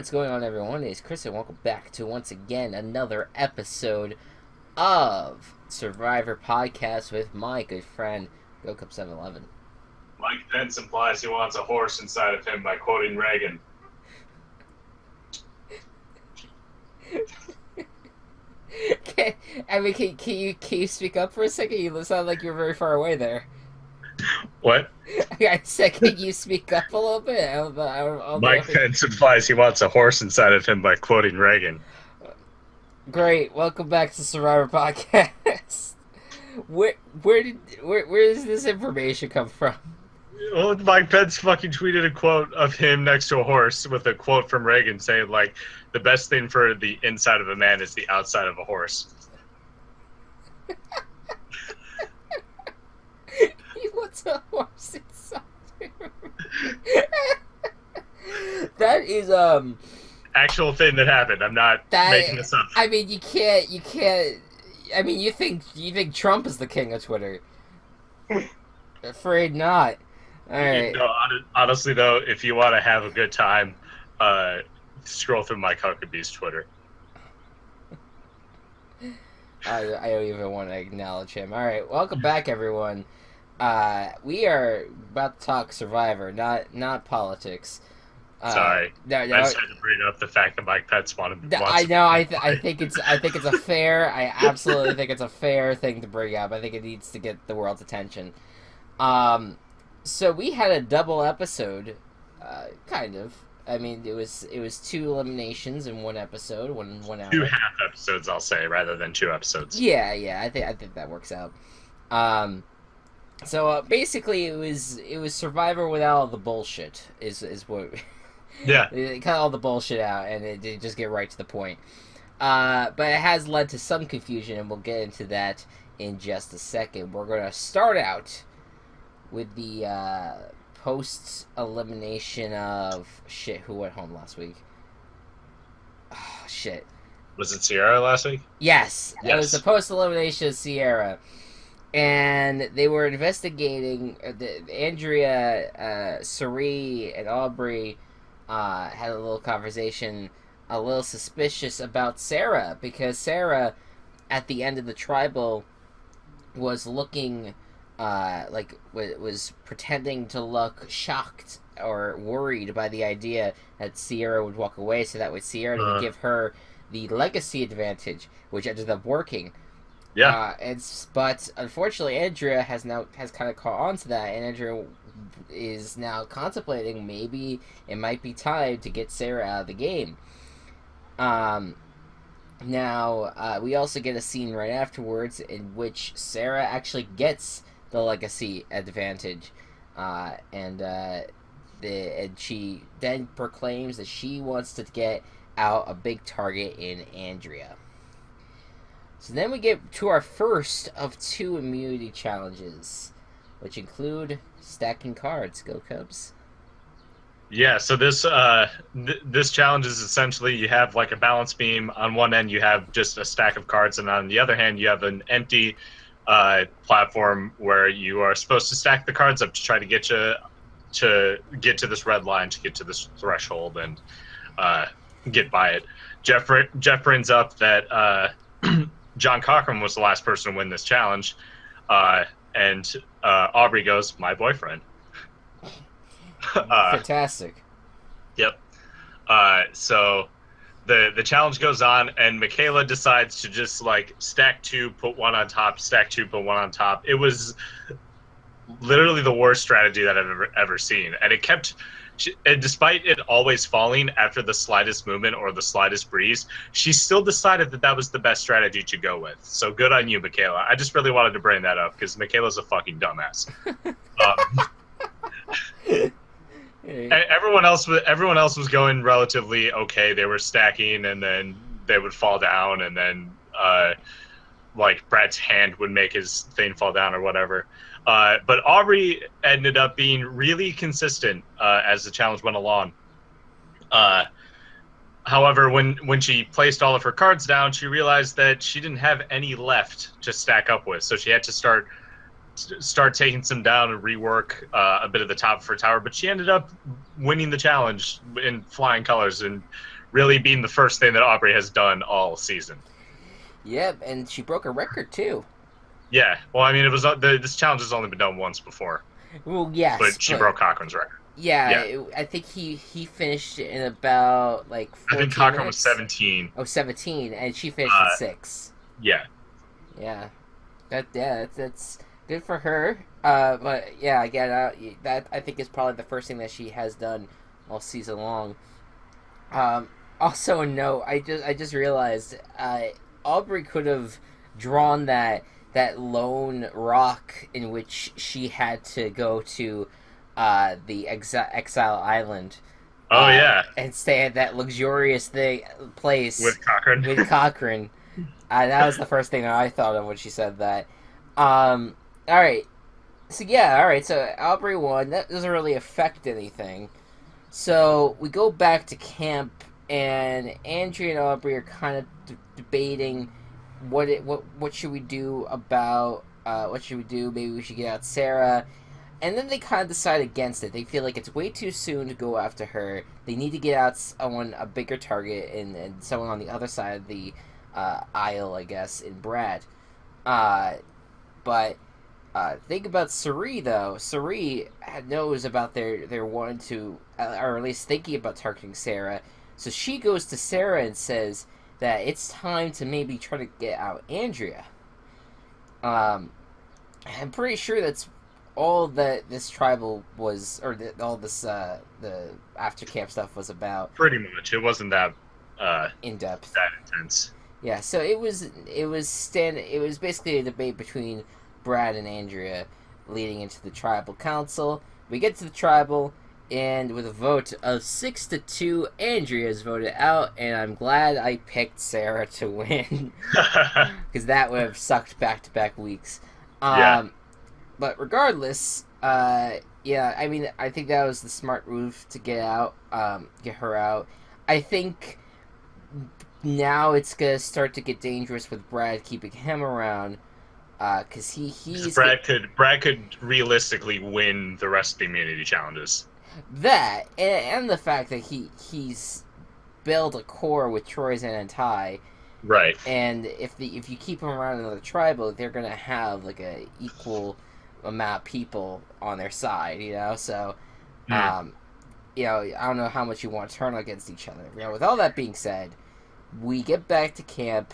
what's going on, everyone? It's Chris, and welcome back to, once again, another episode of Survivor Podcast with my good friend, Gocubs 711. Mike Pence implies he wants a horse inside of him by quoting Reagan. Can you speak up for a second? You sound like you're very far away there. What? I said, can you speak up a little bit? Mike Pence implies he wants a horse inside of him by quoting Reagan. Great. Welcome back to Survivor Podcast. Where does this information come from? Well, Mike Pence fucking tweeted a quote of him next to a horse with a quote from Reagan saying, like, the best thing for the inside of a man is the outside of a horse. He wants a horse inside him. That is, actual thing that happened. I'm not making this up. I mean, you can't, I mean, you think Trump is the king of Twitter. Afraid not. Alright. No, honestly, though, if you want to have a good time, scroll through Mike Huckabee's Twitter. I don't even want to acknowledge him. Alright, welcome back, everyone. We are about to talk Survivor, not politics. Sorry, I just had to bring up the fact that Mike Pence wanted. I know. I think it's a fair. I absolutely think it's a fair thing to bring up. I think it needs to get the world's attention. So we had a double episode, kind of. I mean, it was two eliminations in one episode, one hour. 2 half episodes, I'll say, rather than 2 episodes. Yeah. I think that works out. So basically, it was Survivor without all the bullshit. Is what. Yeah. It cut all the bullshit out, and it did just get right to the point. But it has led to some confusion, and we'll get into that in just a second. We're going to start out with the post-elimination of... Shit, who went home last week? Oh, shit. Was it Sierra last week? Yes. It was the post-elimination of Sierra. And they were investigating... Andrea, Sari, and Aubrey... had a little conversation, a little suspicious about Sarah, because Sarah, at the end of the tribal, was looking, was pretending to look shocked or worried by the idea that Sierra would walk away, so that way Sierra would give her the legacy advantage, which ended up working. Yeah. But unfortunately, Andrea has kind of caught on to that, and Andrea is now contemplating maybe it might be time to get Sarah out of the game. Now, we also get a scene right afterwards in which Sarah actually gets the legacy advantage, and she then proclaims that she wants to get out a big target in Andrea. So then we get to our first of 2 immunity challenges, which include stacking cards. Go Cubs. Yeah, so this this challenge is essentially you have like a balance beam. On one end you have just a stack of cards, and on the other hand you have an empty platform where you are supposed to stack the cards up to try to get to this red line, to get to this threshold and get by it. Jeff brings up that John Cochran was the last person to win this challenge, and Aubrey goes, "My boyfriend." Fantastic. Yep. So the challenge goes on, and Michaela decides to just like stack 2, put 1 on top, stack 2, put 1 on top. It was literally the worst strategy that I've ever seen, and it kept. And despite it always falling after the slightest movement or the slightest breeze, she still decided that was the best strategy to go with. So good on you, Michaela. I just really wanted to bring that up because Michaela's a fucking dumbass. Everyone else was going relatively okay. They were stacking, and then they would fall down, and then like Brad's hand would make his thing fall down or whatever. But Aubrey ended up being really consistent as the challenge went along. However, when she placed all of her cards down, she realized that she didn't have any left to stack up with. So she had to start taking some down and rework a bit of the top of her tower. But she ended up winning the challenge in flying colors and really being the first thing that Aubrey has done all season. Yep, and she broke a record too. Yeah, well, I mean, it was this challenge has only been done once before, Well, yes, but she but broke Cochran's record. yeah, Yeah, I think he finished in about like I think 14 Cochran was minutes. 17. Oh, 17, and she finished in 6. Yeah, Yeah, that's good for her. But yeah, again, that I think is probably the first thing that she has done all season long. Um, Also a note, I just realized Aubrey could have drawn that lone rock in which she had to go to the exile island oh yeah, and stay at that luxurious place with Cochran. with Cochrane. That was the first thing that I thought of when she said that. All right, so yeah, all right. So Aubrey won. That doesn't really affect anything. So we go back to camp, and Andrea and Aubrey are kind of debating what should we do about what should we do? Maybe we should get out Sarah. And then they kind of decide against it. They feel like it's way too soon to go after her. They need to get out someone, a bigger target, and someone on the other side of the aisle, I guess, in Brad. But think about S3E, though. S3E knows about their wanting to, or at least thinking about targeting Sarah. So she goes to Sarah and says that it's time to maybe try to get out Andrea. I'm pretty sure that's all that this tribal was, or all this the after camp stuff was about. Pretty much, it wasn't that In depth. that intense. Yeah, so it was basically a debate between Brad and Andrea leading into the tribal council. We get to the tribal, and with a vote of 6-2, Andrea is voted out, and I'm glad I picked Sarah to win because that would have sucked back-to-back weeks. Yeah. But regardless, yeah, I mean, I think that was the smart move to get her out. I think now it's gonna start to get dangerous with Brad keeping him around, because Brad could realistically win the rest of the immunity challenges. That and the fact that he's built a core with Troyzan and Ty. Right. And if you keep them around another tribal, they're gonna have like a equal amount of people on their side, you know. So, you know, I don't know how much you want to turn against each other. You know, with all that being said, we get back to camp,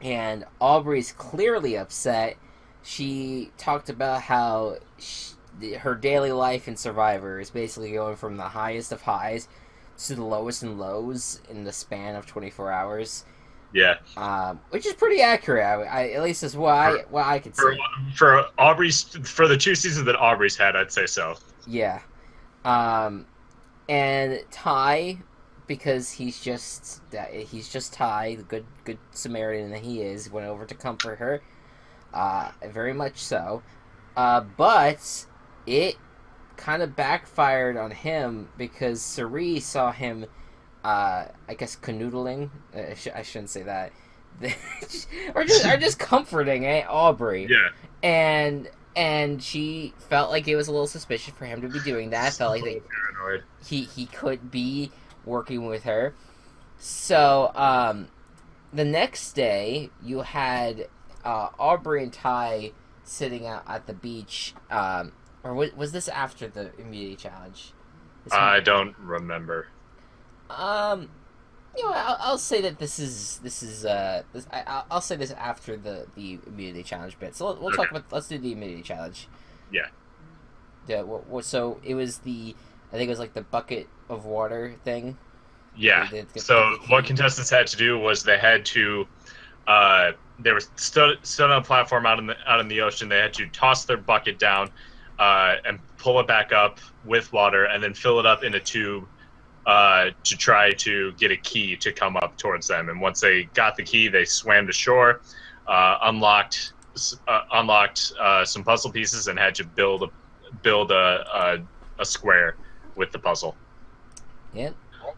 and Aubrey's clearly upset. She talked about how her daily life in Survivor is basically going from the highest of highs to the lowest and lows in the span of 24 hours. Yeah. Which is pretty accurate. At least is what I could say. For the 2 seasons that Aubrey's had, I'd say so. Yeah. And Ty, because he's just Ty, the good Samaritan that he is, went over to comfort her. Very much so. But it kind of backfired on him because S3E saw him, I guess, canoodling. I shouldn't say that. or just comforting Aubrey. Yeah. And she felt like it was a little suspicious for him to be doing that. Felt like paranoid. He could be working with her. So the next day you had Aubrey and Ty sitting out at the beach. Or was this after the immunity challenge? I don't remember. You know, I'll say that this is I'll say this after the immunity challenge bit. So we'll talk about. Let's do the immunity challenge. Yeah. Yeah. So it was I think it was like the bucket of water thing. Yeah. So what contestants had to do was they had to, they were stood on a platform out in the ocean. They had to toss their bucket down, and pull it back up with water, and then fill it up in a tube, to try to get a key to come up towards them. And once they got the key, they swam to shore, unlocked some puzzle pieces, and had to build a square with the puzzle. Yeah.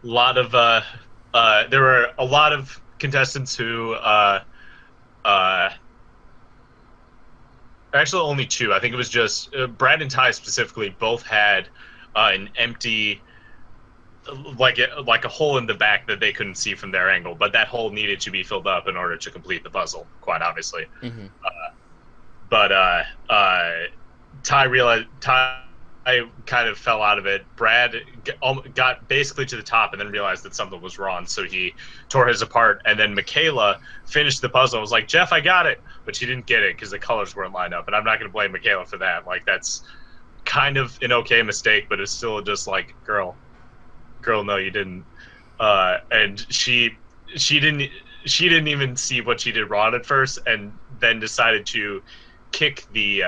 There were a lot of contestants who actually only 2. I think it was just Brad and Ty specifically both had an empty like a hole in the back that they couldn't see from their angle, but that hole needed to be filled up in order to complete the puzzle, quite obviously. Mm-hmm. But Ty kind of fell out of it. Brad got basically to the top and then realized that something was wrong, so he tore his apart. And then Michaela finished the puzzle and was like, Jeff, I got it. But she didn't get it because the colors weren't lined up. And I'm not going to blame Michaela for that. Like, that's kind of an okay mistake, but it's still just like, girl, no, you didn't. And she didn't even see what she did wrong at first, and then decided to kick the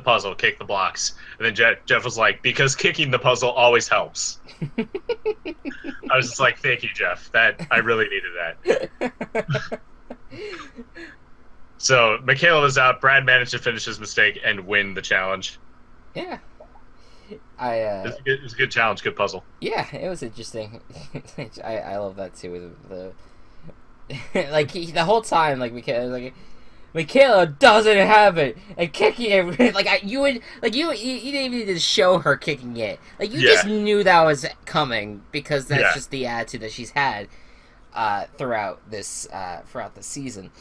puzzle, kick the blocks. And then Jeff was like, because kicking the puzzle always helps. I was just like, thank you, Jeff. I really needed that. So Michaela was out. Brad managed to finish his mistake and win the challenge. Yeah. It was a good challenge, good puzzle. Yeah, it was interesting. I love that too. The like the whole time, like Michaela doesn't have it, and kicking it like you didn't even need to show her kicking it. Like you just knew that was coming because that's just the attitude that she's had throughout the season.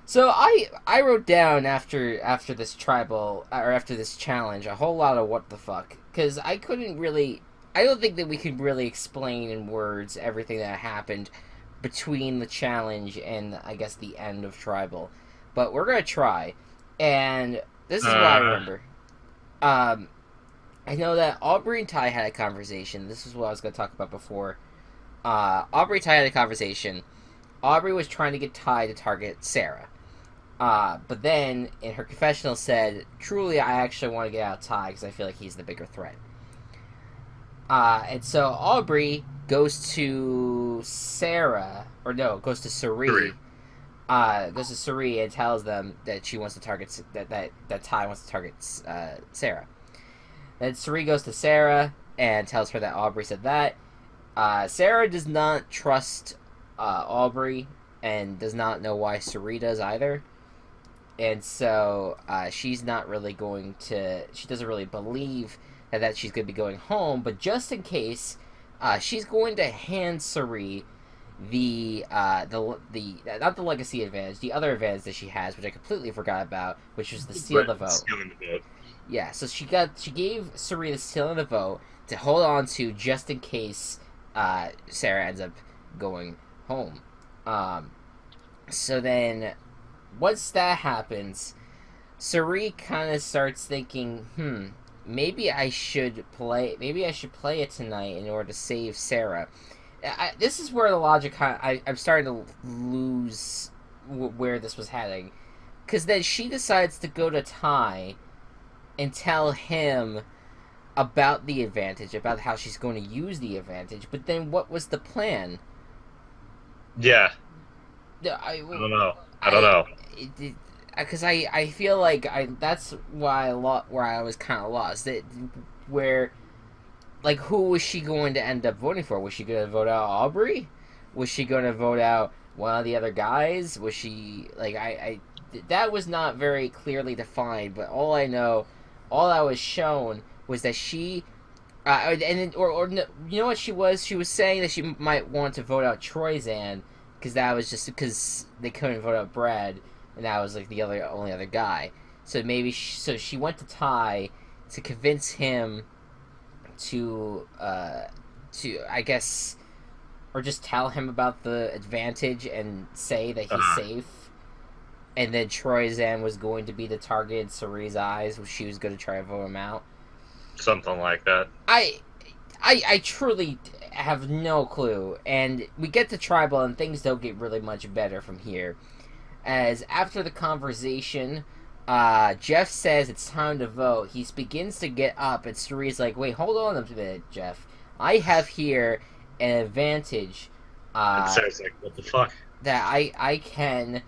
So I wrote down after this tribal or after this challenge a whole lot of what the fuck, because I don't think that we could really explain in words everything that happened between the challenge and I guess the end of tribal, but we're gonna try. And this is what I remember. I know that Aubrey and Ty had a conversation. This is what I was gonna talk about before. Aubrey and Ty had a conversation. Aubrey was trying to get Ty to target Sarah. But then, in her confessional said, truly, I actually want to get out of Ty because I feel like he's the bigger threat. And so Aubrey goes to Sarah, or no, goes to Sari. Goes to Sari and tells them that she wants to target, that Ty wants to target Sarah. Then Sari goes to Sarah and tells her that Aubrey said that. Sarah does not trust Aubrey and does not know why Sari does either. And so she's not really going to... She doesn't really believe that she's going to be going home. But just in case, she's going to hand Sari the not the legacy advantage, the other advantage that she has, which I completely forgot about, which was the steal the vote. Stealing the vote. Yeah, so she gave Sari the stealing the vote to hold on to just in case Sarah ends up going home. So then, once that happens, Sari kind of starts thinking, maybe I should play it tonight in order to save Sarah. This is where the logic I'm starting to lose where this was heading, because then she decides to go to Ty and tell him about the advantage, about how she's going to use the advantage. But then, what was the plan? Yeah. I don't know. Because I feel like that's why where I was kind of lost. Where, like, who was she going to end up voting for? Was she going to vote out Aubrey? Was she going to vote out one of the other guys? Was she like that was not very clearly defined. But all I was shown was that she, you know what she was? She was saying that she might want to vote out Troyzan. Because that was just because they couldn't vote out Brad, and that was like the only other guy. So maybe she went to Ty to convince him to I guess, or just tell him about the advantage and say that he's safe. And then Troyzan was going to be the target in Sari's eyes, she was going to try to vote him out. Something like that. I truly have no clue, and we get to tribal and things don't get really much better from here, as after the conversation, Jeff says it's time to vote. He begins to get up, and Sari's like, wait, hold on a minute, Jeff, I have here an advantage And Sarah's like, what the fuck? that I can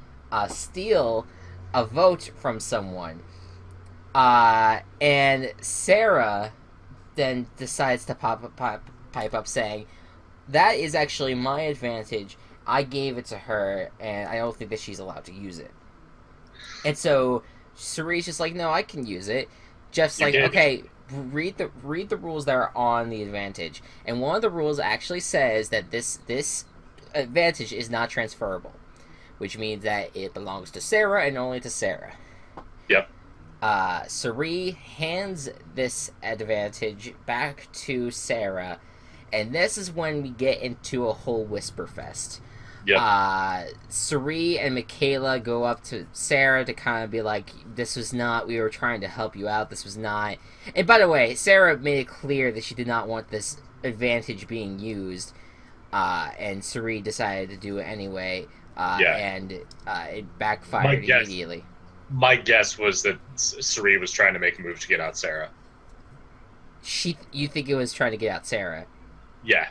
steal a vote from someone, and Sarah then decides to pipe up saying, that is actually my advantage. I gave it to her, and I don't think that she's allowed to use it. And so Sari's just like, no, I can use it. Jeff's You like, did. okay, read the rules that are on the advantage, and one of the rules actually says that this advantage is not transferable, which means that it belongs to Sarah and only to Sarah. Yep. Sari hands this advantage back to Sarah, and this is when we get into a whole whisper fest. Yep. Sari and Michaela go up to Sarah to kind of be like, this was not, we were trying to help you out, this was not. And by the way, Sarah made it clear that she did not want this advantage being used, and Sari decided to do it anyway, and it backfired immediately. My guess was that Sari was trying to make a move to get out Sarah. You think it was trying to get out Sarah? Yeah.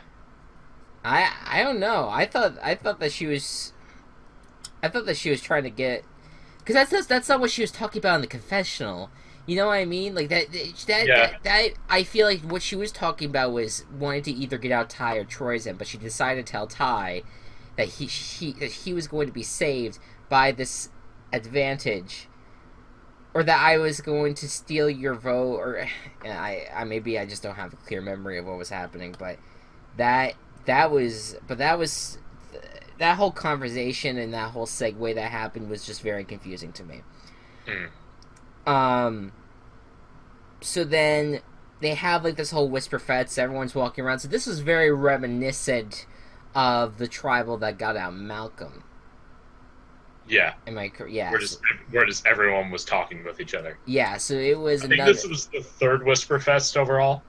I don't know. I thought that she was trying to get, because that's not what she was talking about in the confessional. You know what I mean? Like that I feel like what she was talking about was wanting to either get out Ty or Troyzen, but she decided to tell Ty that he was going to be saved by this advantage, or that I was going to steal your vote, or I maybe I just don't have a clear memory of what was happening, but that whole conversation and that whole segue that happened was just very confusing to me. So then they have like this whole whisper fest, everyone's walking around, so this was very reminiscent of the tribal that got out Malcolm. Yeah. Am I correct? Yeah. Where just everyone was talking with each other. Yeah, so it was I think this was the third Whisper Fest overall.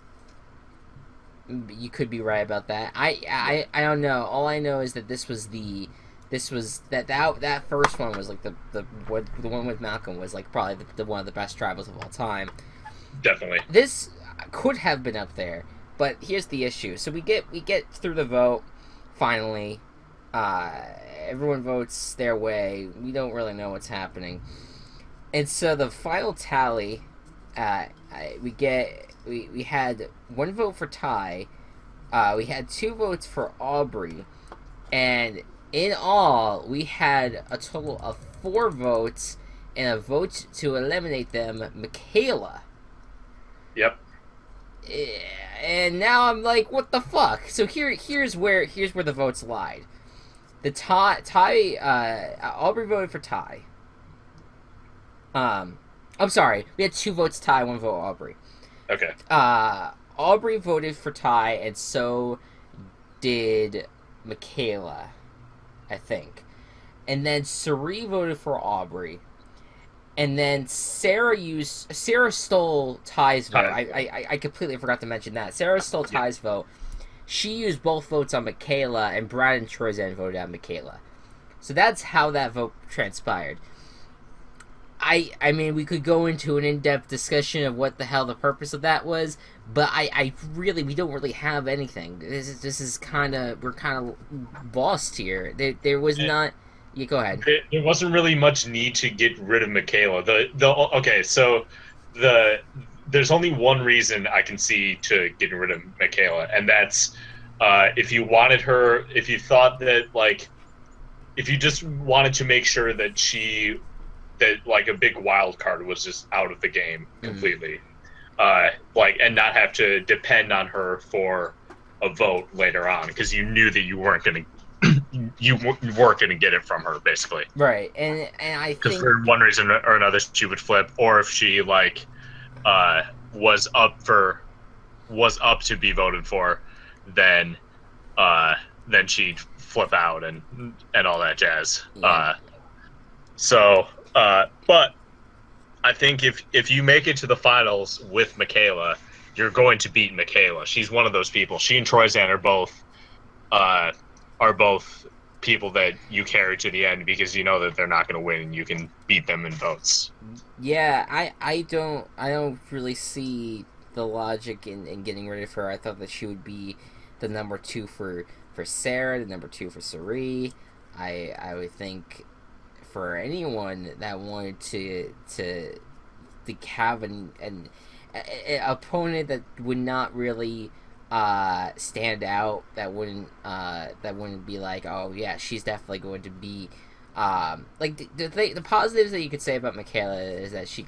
You could be right about that. I don't know. All I know is that that first one was like the one with Malcolm was like probably the one of the best tribals of all time. Definitely. This could have been up there, but here's the issue. So we get through the vote finally. Everyone votes their way. We don't really know what's happening, and so the final tally, we had one vote for Ty, we had 2 votes for Aubrey, and in all we had a total of 4 votes and a vote to eliminate them, Michaela. Yep. And now I'm like, what the fuck? So here's where the votes lied. The Aubrey voted for Ty. I'm sorry, we had 2 votes Ty, 1 vote Aubrey. Okay. Aubrey voted for Ty, and so did Michaela, I think. And then Sari voted for Aubrey. And then Sarah stole Ty's vote. I completely forgot to mention that. Sarah stole Ty's vote. She used both votes on Michaela, and Brad and Troyzen voted out Michaela. So that's how that vote transpired. I mean, we could go into an in-depth discussion of what the hell the purpose of that was, but we don't really have anything. This is kind of, we're kind of lost here. There was not. Yeah, go ahead. There wasn't really much need to get rid of Michaela. There's only one reason I can see to getting rid of Michaela, and that's if you wanted her, if you thought that, like, if you just wanted to make sure that like a big wild card was just out of the game completely, and not have to depend on her for a vote later on, because you knew that you weren't going to get it from her, basically. Right, and I think because for one reason or another she would flip, or if she was up to be voted for, then she'd flip out and all that jazz. Yeah. But I think if you make it to the finals with Michaela, you're going to beat Michaela. She's one of those people. She and Troyzen are both people that you carry to the end, because you know that they're not going to win and you can beat them in votes. Yeah, I don't really see the logic in getting rid of her. I thought that she would be the number 2 for Sarah, the number 2 for Sari. I would think for anyone that wanted to have an opponent that would not really stand out, that wouldn't be like, oh yeah, she's definitely going to be like the positives that you could say about Michaela is that she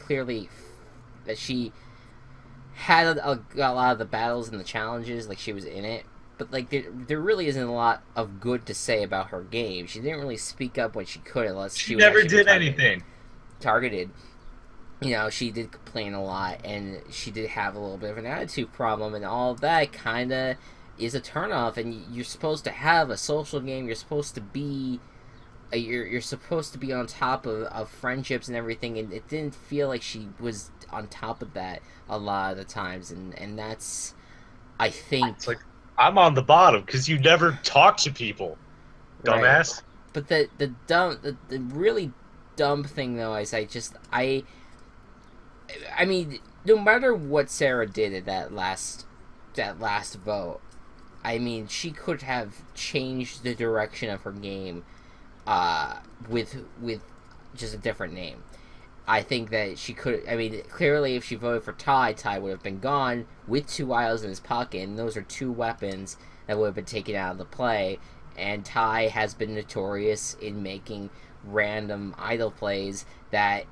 had a lot of the battles and the challenges, like she was in it. But like there really isn't a lot of good to say about her game. She didn't really speak up when she could, unless She she was never actually being did anything. targeted. You know, she did complain a lot, and she did have a little bit of an attitude problem, and all of that kind of is a turnoff. And you're supposed to have a social game. You're supposed to be, you're supposed to be on top of friendships and everything. And it didn't feel like she was on top of that a lot of the times, and that's, I think, It's like, I'm on the bottom because you never talk to people, right. dumbass. But the really dumb thing though is I mean, no matter what Sarah did at that last vote, I mean, she could have changed the direction of her game, with just a different name. I think that she could. I mean, clearly, if she voted for Ty, Ty would have been gone with 2 idols in his pocket, and those are 2 weapons that would have been taken out of the play. And Ty has been notorious in making random idol plays that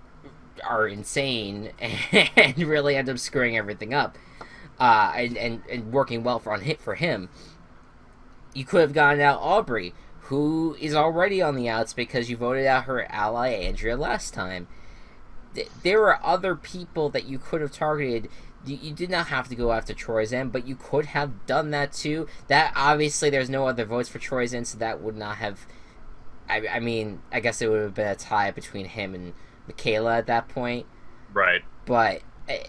are insane and really end up screwing everything up, and working well for him. You could have gotten out Aubrey, who is already on the outs because you voted out her ally Andrea last time. There are other people that you could have targeted. You did not have to go after Troyzen, but you could have done that too. That obviously there's no other votes for Troyzen, so that would not have. I mean, I guess it would have been a tie between him and Michaela at that point. Right. But I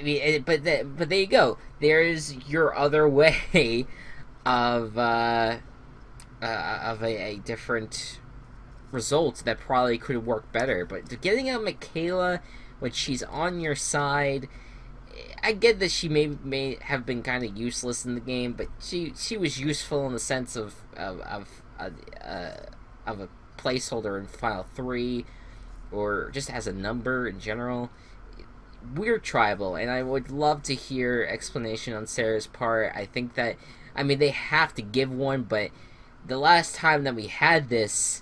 mean, but there you go. There's your other way of a different result that probably could have worked better. But getting out Michaela when she's on your side, I get that she may have been kind of useless in the game, but she was useful in the sense of a placeholder in Final 3, or just as a number in general. We're tribal, and I would love to hear explanation on Sarah's part. I think that, I mean, they have to give one, but the last time that we had this,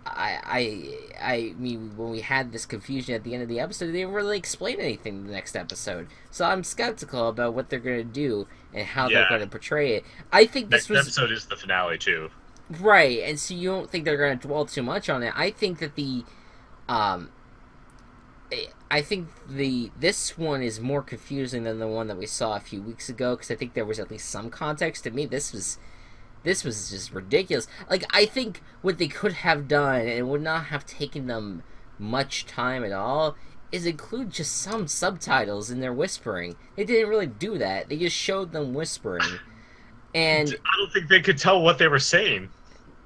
I mean, when we had this confusion at the end of the episode, they didn't really explain anything in the next episode. So I'm skeptical about what they're going to do and how they're going to portray it. I think this next episode is the finale too. Right, and so you don't think they're going to dwell too much on it. I think that this one is more confusing than the one that we saw a few weeks ago, because I think there was at least some context. To me, this was just ridiculous. Like, I think what they could have done, and it would not have taken them much time at all, is include just some subtitles in their whispering. They didn't really do that. They just showed them whispering. And I don't think they could tell what they were saying.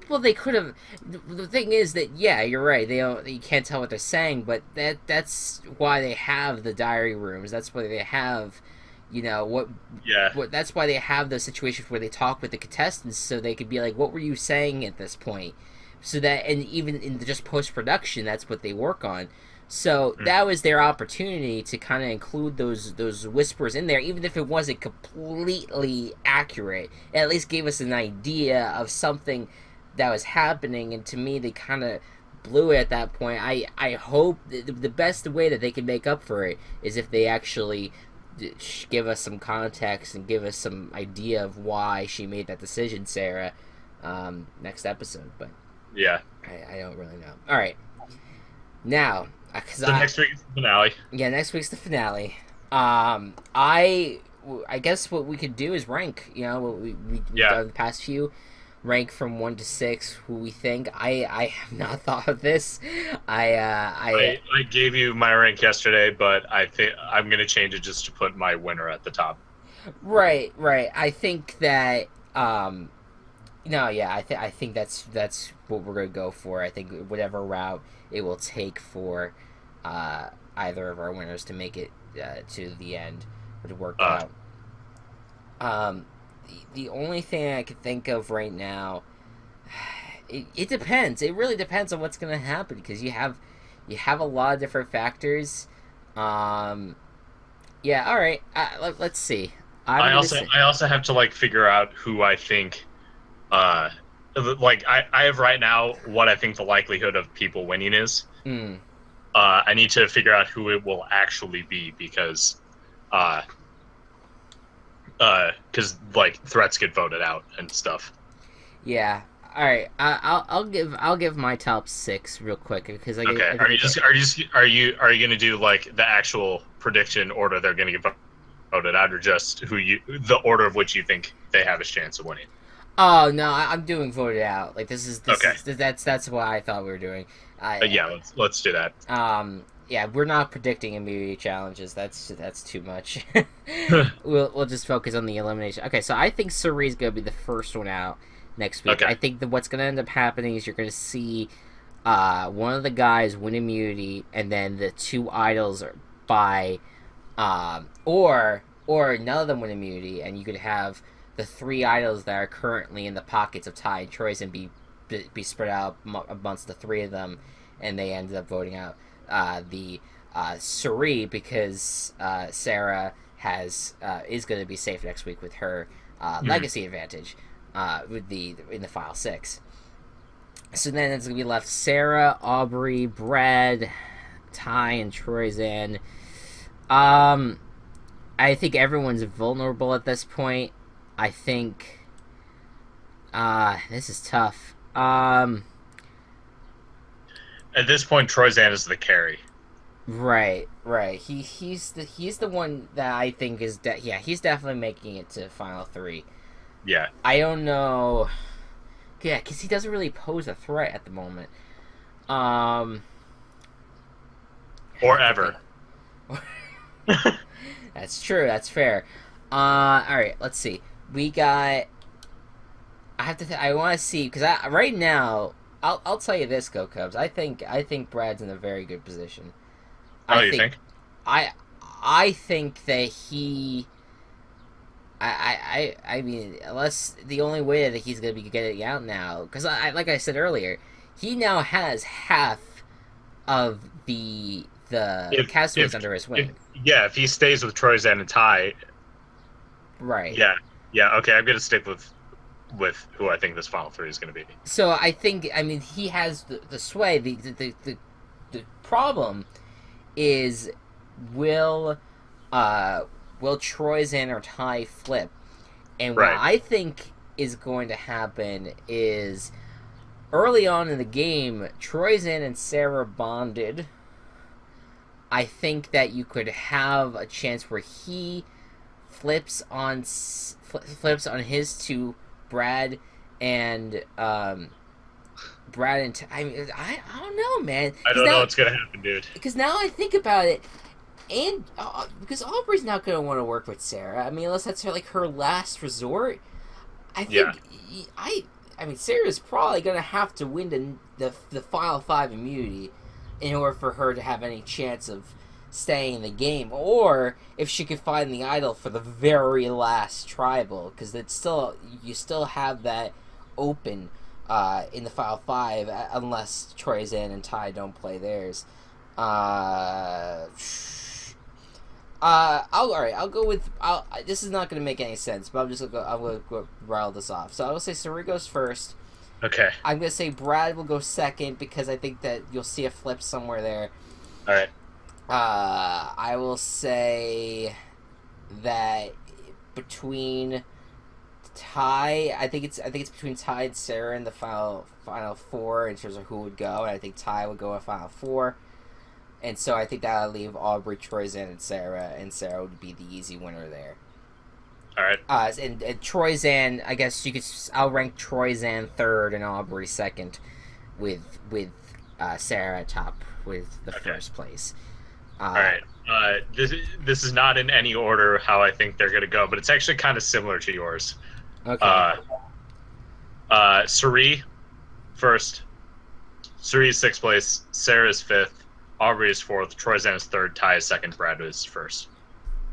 Well, they could have. The thing is that, yeah, you're right. You can't tell what they're saying, but that's why they have the diary rooms. That's why they have, that's why they have those situations where they talk with the contestants, so they could be like, "What were you saying at this point?" So that, and even in just post production, that's what they work on. So that was their opportunity to kind of include those whispers in there, even if it wasn't completely accurate. It at least gave us an idea of something that was happening, and to me, they kind of blew it at that point. I hope the best way that they can make up for it is if they actually give us some context and give us some idea of why she made that decision, Sarah, next episode. But yeah, I don't really know. All right, now. So next week is the finale. Yeah, next week's the finale. I guess what we could do is rank. What we've done the past few. Rank from 1 to 6 who we think. I have not thought of this. I gave you my rank yesterday, but I think I'm gonna change it just to put my winner at the top. Right. I think that I think that's what we're gonna go for. I think whatever route it will take for either of our winners to make it to the end or to work out. The only thing I could think of right now, it depends. It really depends on what's going to happen, because you have a lot of different factors. All right. Let's see. I also have to figure out who I think. I have right now what I think the likelihood of people winning is. I need to figure out who it will actually be, because because like threats get voted out and stuff. Yeah. All right. I'll give my top 6 real quick because Okay. Are you gonna do like the actual prediction order they're gonna get voted out, or just the order of which you think they have a chance of winning? Oh no, I'm doing voted out. Like this is Okay. that's what I thought we were doing. Yeah, let's do that. Yeah, we're not predicting immunity challenges. That's too much. We'll just focus on the elimination. Okay, so I think Suri's gonna be the first one out next week. Okay. I think that what's gonna end up happening is you're gonna see one of the guys win immunity, and then the 2 idols are by or none of them win immunity, and you could have the 3 idols that are currently in the pockets of Ty and Troy's and be spread out amongst the 3 of them, and they ended up voting out the Suri because Sarah is going to be safe next week with her legacy advantage in the Final 6. So then it's going to be left Sarah, Aubrey, Brad, Ty, and Troyzan. I think everyone's vulnerable at this point. I think this is tough. At this point, Troyzan is the carry. Right. He's the one that I think is he's definitely making it to Final 3. Yeah. I don't know. Yeah, because he doesn't really pose a threat at the moment. Or ever. That's true. That's fair. All right. Let's see. We got. I want to see because right now. I'll tell you this, Gocubs. I think Brad's in a very good position. You think? I think that he. I mean, unless the only way that he's gonna be getting out now, because like I said earlier, he now has half of the castaways under his wing. If he stays with Troyzan and Ty. Right. Yeah. Okay, I'm gonna stick with who I think this Final 3 is going to be. So I mean, he has the sway. The problem is will Troyzan or Ty flip? And what I think is going to happen is early on in the game, Troyzan and Sarah bonded. I think that you could have a chance where he flips on his 2. Brad and I mean, I don't know, man. I don't know what's gonna happen, dude. Because now I think about it, and because Aubrey's not gonna want to work with Sarah. I mean, unless that's her last resort. I think I mean, Sarah's probably gonna have to win the Final 5 immunity in order for her to have any chance of staying in the game, or if she could find the idol for the very last tribal, because you still have that open in the Final 5 unless Troyzan and Ty don't play theirs. All right, I'll go with this is not going to make any sense, but I'm going to rattle this off. So I will say Suri goes first. Okay. I'm going to say Brad will go second because I think that you'll see a flip somewhere there. All right. I will say that between Ty, I think it's between Ty and Sarah in the final 4 in terms of who would go, and I think Ty would go a Final 4, and so I think that'll leave Aubrey, Troyzan, and Sarah would be the easy winner there. All right. And Troyzan, I guess I'll rank Troyzan 3rd and Aubrey 2nd, with Sarah top with the first place. All right. This is not in any order how I think they're going to go, but it's actually kind of similar to yours. Okay. Suri first. Suri is 6th place. Sarah is 5th. Aubrey is 4th. Troyzan is 3rd. Ty is 2nd. Brad is 1st.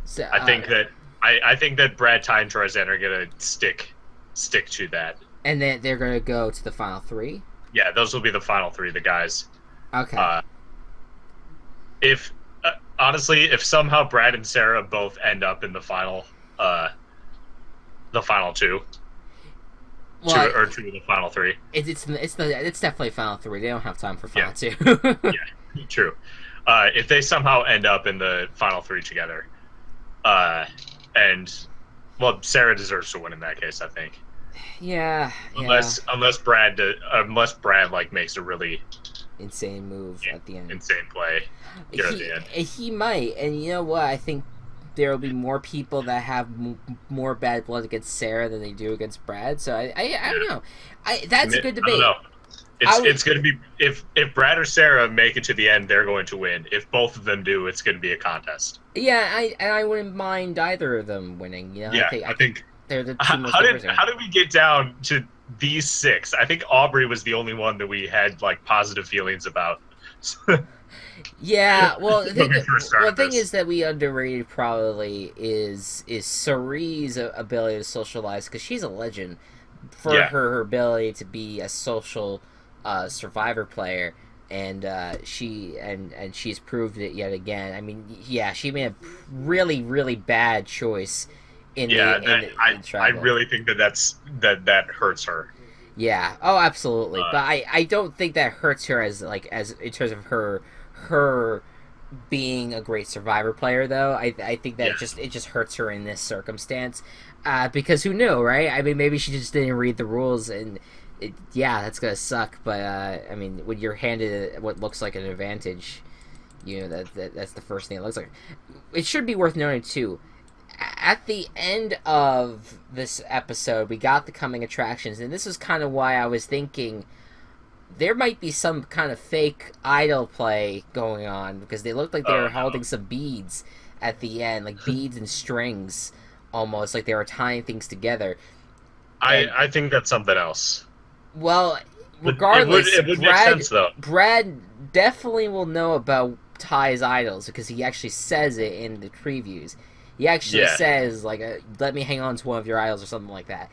So, I think that Brad, Ty, and Troyzan are going to stick to that. And then they're going to go to the Final 3? Yeah, those will be the Final 3, the guys. Okay. Honestly, if somehow Brad and Sarah both end up in the final 2, or 2 of the Final 3, it's definitely Final 3. They don't have time for Final 2. Yeah, true. If they somehow end up in the Final 3 together, and Well, Sarah deserves to win in that case, I think. Yeah, yeah. Unless Brad like makes a really Insane move at the end. insane play here at the end. He might, and you know what? I think there will be more people that have more bad blood against Sarah than they do against Brad. So I don't know. That's a good debate. I don't know. Would, It's going to be if Brad or Sarah make it to the end, they're going to win. If both of them do, it's going to be a contest. Yeah, I wouldn't mind either of them winning. You know, Yeah, I think they're the two most. How did we get down to these six? I think Aubrey was the only one that we had like positive feelings about. Yeah, well, the thing is that we underrated probably is Cerie's ability to socialize, because she's a legend for her ability to be a social survivor player, and she's proved it yet again. I mean, yeah, she made a really really bad choice in I really think that hurts her. Yeah. Oh, absolutely. But I don't think that hurts her as in terms of her being a great survivor player, though. I think that it just hurts her in this circumstance, because who knew, right? I mean, maybe she just didn't read the rules, and that's gonna suck. But I mean, when you're handed what looks like an advantage, you know that's the first thing it looks like. It should be worth noting too. At the end of this episode, we got the coming attractions, and this is kind of why I was thinking there might be some kind of fake idol play going on, because they looked like they were holding some beads at the end, like beads and strings, almost like they were tying things together. I think that's something else. Well, regardless, it would make sense, though. Brad definitely will know about Ty's idols, because he actually says it in the previews. He actually says, like, let me hang on to one of your idols or something like that.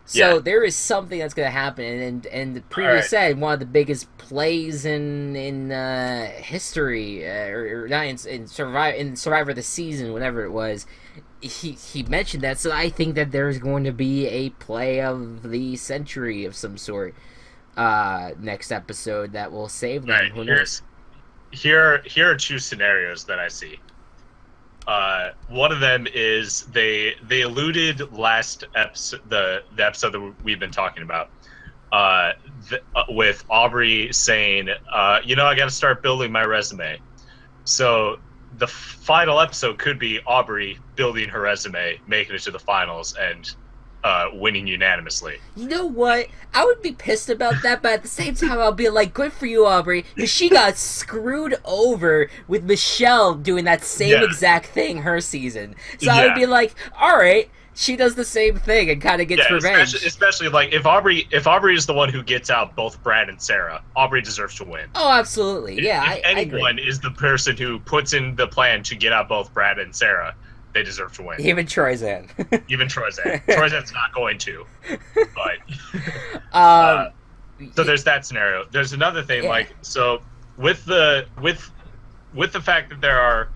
So there is something that's going to happen, and the preview said one of the biggest plays in history, or not in Survivor this season, whatever it was. He mentioned that, so I think that there's going to be a play of the century of some sort next episode that will save them. Right, here are two scenarios that I see. One of them is they alluded last episode, the episode that we've been talking about, with Aubrey saying, I got to start building my resume. So the final episode could be Aubrey building her resume, making it to the finals, and winning unanimously. You know what? I would be pissed about that, but at the same time, I'll be like, good for you, Aubrey, because she got screwed over with Michelle doing that same exact thing her season. So I would be like, all right, she does the same thing and kind of gets revenge. Especially like if Aubrey is the one who gets out both Brad and Sarah, Aubrey deserves to win. Oh, absolutely. Yeah, if anyone is the person who puts in the plan to get out both Brad and Sarah, they deserve to win. Even Troyzan. Troyzan's not going to. But so there's that scenario. There's another thing, like, so with the fact that there are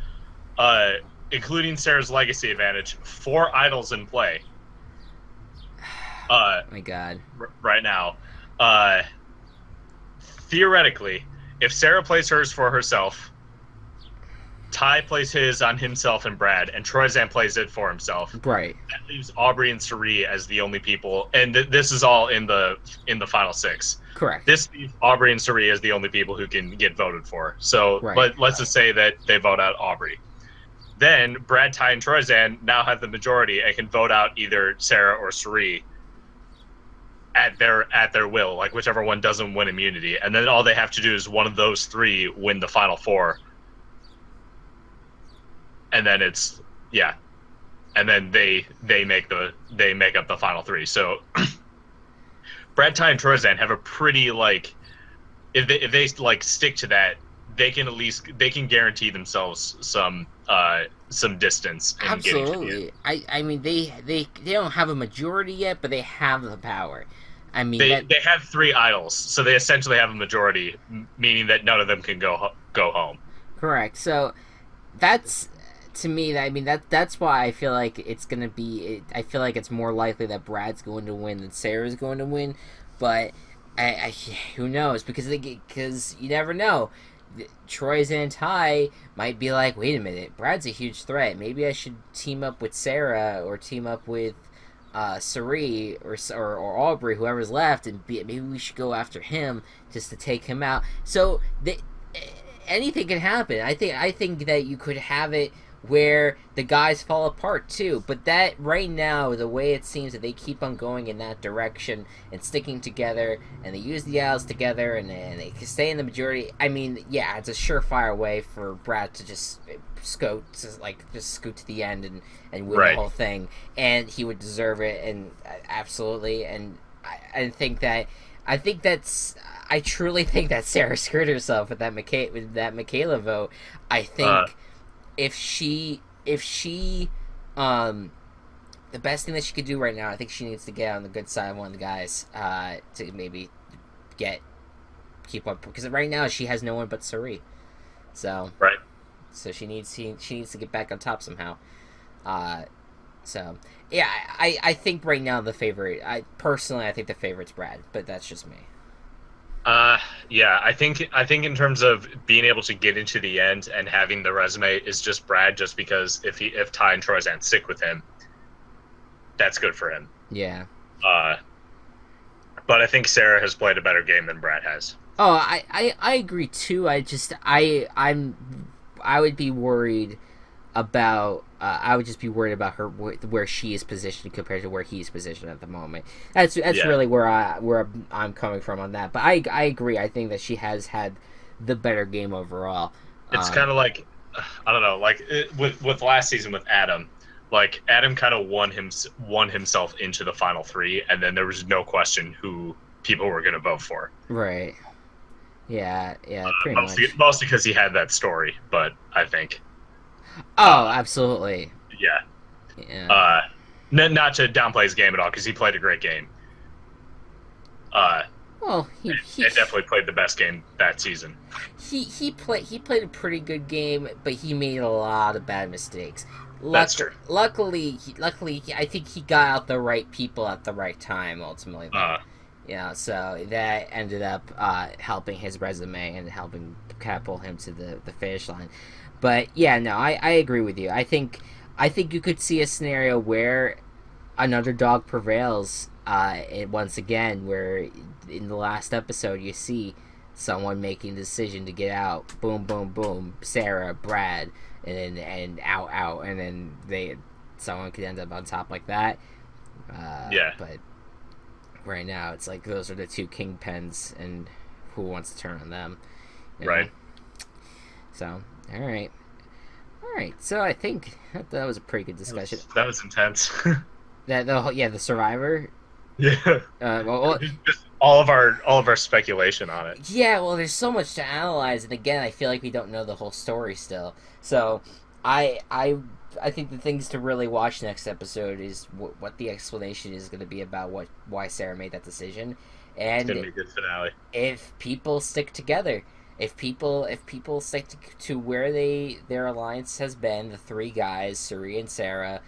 including Sarah's legacy advantage, 4 idols in play. Oh my god. Right now. Theoretically, if Sarah plays hers for herself, Ty plays his on himself and Brad, and Troyzan plays it for himself. Right. That leaves Aubrey and Cirie as the only people, and this is all in the final 6. Correct. This leaves Aubrey and Cirie as the only people who can get voted for. So, let's just say that they vote out Aubrey. Then Brad, Ty, and Troyzan now have the majority and can vote out either Sarah or Cirie at their will, like whichever one doesn't win immunity, and then all they have to do is one of those 3 win the final 4. And then and then they make up the final 3. So Brad, Ty, and Troyzan have a pretty, like, if they like stick to that, they can guarantee themselves some distance. In Absolutely. I mean they don't have a majority yet, but they have the power. I mean they have 3 idols, so they essentially have a majority, meaning that none of them can go home. Correct. So that's. To me, that's why I feel like it's gonna be. I feel like it's more likely that Brad's going to win than Sarah's going to win, but who knows? Because you never know. Troy's and Ty might be like, wait a minute, Brad's a huge threat. Maybe I should team up with Sarah or team up with Sari or Aubrey, whoever's left, and maybe we should go after him just to take him out. So anything can happen. I think that you could have it where the guys fall apart too, but that right now, the way it seems that they keep on going in that direction and sticking together, and they use the Owls together, and they can stay in the majority. I mean, yeah, it's a surefire way for Brad to just scoot to the end and win the whole thing, and he would deserve it, and absolutely. And I truly think that Sarah screwed herself with that Michaela vote. I think if she the best thing that she could do right now, I think she needs to get on the good side of one of the guys to maybe keep up, because right now she has no one but Sari. So she needs to get back on top somehow. So yeah, I think right now the favorite, I think the favorite's Brad, but that's just me. Yeah, I think in terms of being able to get into the end and having the resume is just Brad, just because if Ty and Troyzan stick with him, that's good for him. Yeah. But I think Sarah has played a better game than Brad has. Oh, I agree too. I would be worried about her where she is positioned compared to where he's positioned at the moment. That's really where I'm coming from on that. But I agree. I think that she has had the better game overall. It's kind of like, I don't know, like with last season with Adam. Like Adam kind of won himself into the final three, and then there was no question who people were going to vote for. Right. Yeah, pretty much. Mostly because he had that story, but I think. Oh, absolutely. Yeah. Not to downplay his game at all, because he played a great game. Well, he definitely played the best game that season. He played a pretty good game, but he made a lot of bad mistakes. That's true. Luckily, I think he got out the right people at the right time. Ultimately, so that ended up helping his resume and helping catapult him to the finish line. But yeah, no, I agree with you. I think you could see a scenario where an underdog prevails. Once again, where in the last episode you see someone making the decision to get out. Boom, boom, boom. Sarah, Brad, and out, and then someone could end up on top like that. But right now it's like those are the two kingpins, and who wants to turn on them? Right. So, all right. So I think that was a pretty good discussion. That was intense. The Survivor. Yeah. Just all of our speculation on it. Yeah. Well, there's so much to analyze, and again, I feel like we don't know the whole story still. So, I think the things to really watch next episode is what the explanation is going to be about why Sarah made that decision, and it's going to be a good finale. If people stick together. If people stick to where their alliance has been, the three guys, Sari and Sarah,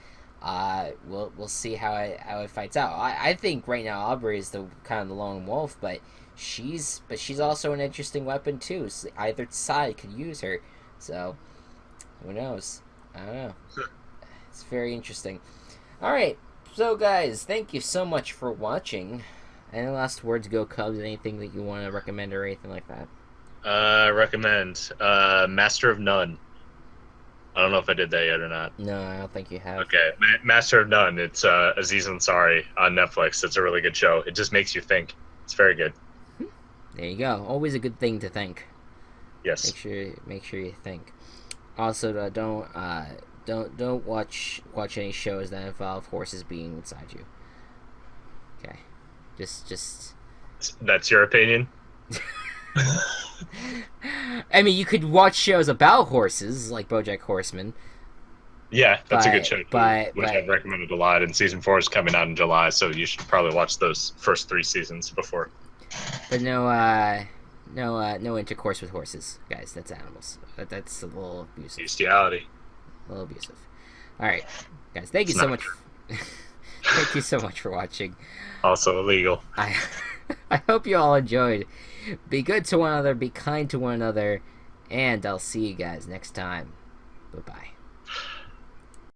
we'll see how it fights out. I think right now Aubrey is the kind of the lone wolf, but she's also an interesting weapon too. So either side could use her, so who knows? I don't know. It's very interesting. All right, so guys, thank you so much for watching. Any last words, Gocubs? Anything that you want to recommend or anything like that? Recommend Master of None. I don't know if I did that yet or not. No, I don't think you have. Okay, Master of None. It's Aziz Ansari on Netflix. It's a really good show. It just makes you think. It's very good. There you go. Always a good thing to think. Yes. Make sure you think. Also, don't watch any shows that involve horses being inside you. Okay, just. That's your opinion. I mean, you could watch shows about horses, like BoJack Horseman. Yeah, that's a good show, which I've recommended a lot, and season 4 is coming out in July, so you should probably watch those first 3 seasons before. But no intercourse with horses, guys. That's animals. That's a little abusive. Bestiality. A little abusive. All right, guys. Thank you so much. Thank you so much for watching. Also illegal. I hope you all enjoyed. Be good to one another. Be kind to one another. And I'll see you guys next time. Bye bye.